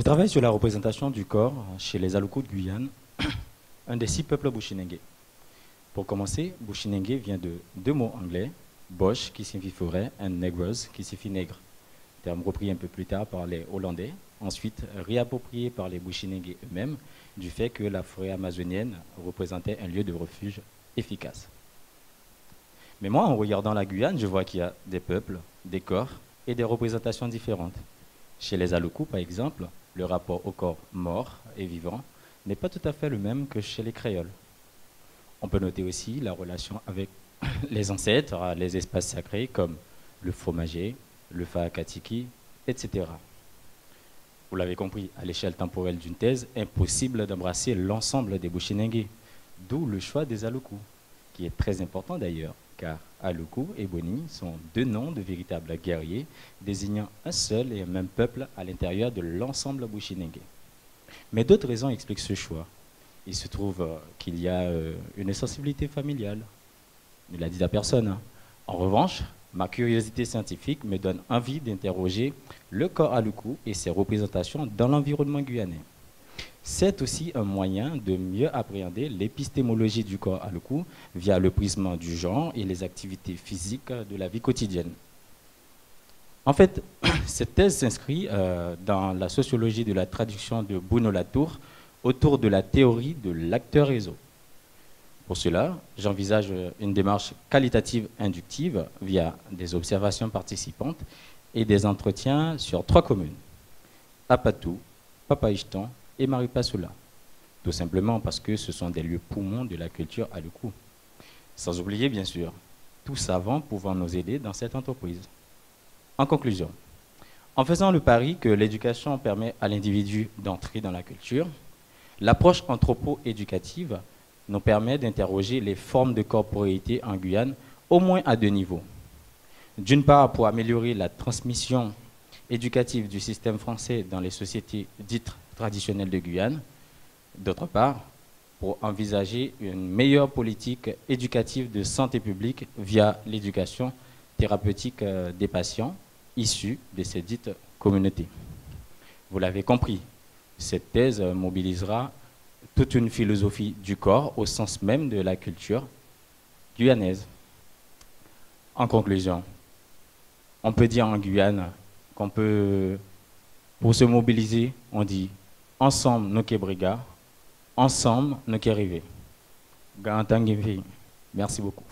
travaille sur la représentation du corps chez les Alukus de Guyane, un des 6 peuples Bushinengue. Pour commencer, Bushinengue vient de 2 mots anglais, Bosch qui signifie forêt et Negros qui signifie nègre, terme repris un peu plus tard par les Hollandais, ensuite réapproprié par les Bushinengue eux-mêmes du fait que la forêt amazonienne représentait un lieu de refuge efficace. Mais moi, en regardant la Guyane, je vois qu'il y a des peuples, des corps et des représentations différentes. Chez les Alukus, par exemple, le rapport au corps mort et vivant n'est pas tout à fait le même que chez les créoles. On peut noter aussi la relation avec les ancêtres, les espaces sacrés comme le fromager, le Faakatiki, etc. Vous l'avez compris, à l'échelle temporelle d'une thèse, impossible d'embrasser l'ensemble des Bushinengue, d'où le choix des Alukus, qui est très important d'ailleurs, car Aluku et Boni sont 2 noms de véritables guerriers désignant un seul et un même peuple à l'intérieur de l'ensemble Bushinengue. Mais d'autres raisons expliquent ce choix. Il se trouve qu'il y a une sensibilité familiale. Il l'a dit à personne. En revanche, ma curiosité scientifique me donne envie d'interroger le corps Aluku et ses représentations dans l'environnement guyanais. C'est aussi un moyen de mieux appréhender l'épistémologie du corps Aluku via le prisme du genre et les activités physiques de la vie quotidienne. En fait, cette thèse s'inscrit dans la sociologie de la traduction de Bruno Latour autour de la théorie de l'acteur-réseau. Pour cela, j'envisage une démarche qualitative inductive via des observations participantes et des entretiens sur 3 communes, Apatou, Papaïchton et Maripasoula, tout simplement parce que ce sont des lieux poumons de la culture Aluku. Sans oublier, bien sûr, tout savant pouvant nous aider dans cette entreprise. En conclusion, en faisant le pari que l'éducation permet à l'individu d'entrer dans la culture, l'approche anthropo-éducative nous permet d'interroger les formes de corporéité en Guyane, au moins à 2 niveaux. D'une part, pour améliorer la transmission éducative du système français dans les sociétés dites traditionnelles de Guyane. D'autre part, pour envisager une meilleure politique éducative de santé publique via l'éducation thérapeutique des patients issus de ces dites communautés. Vous l'avez compris, cette thèse mobilisera toute une philosophie du corps au sens même de la culture guyanaise. En conclusion, on peut dire en Guyane qu'on peut, pour se mobiliser, on dit ensemble nous briga, ensemble nous arriver. Merci beaucoup.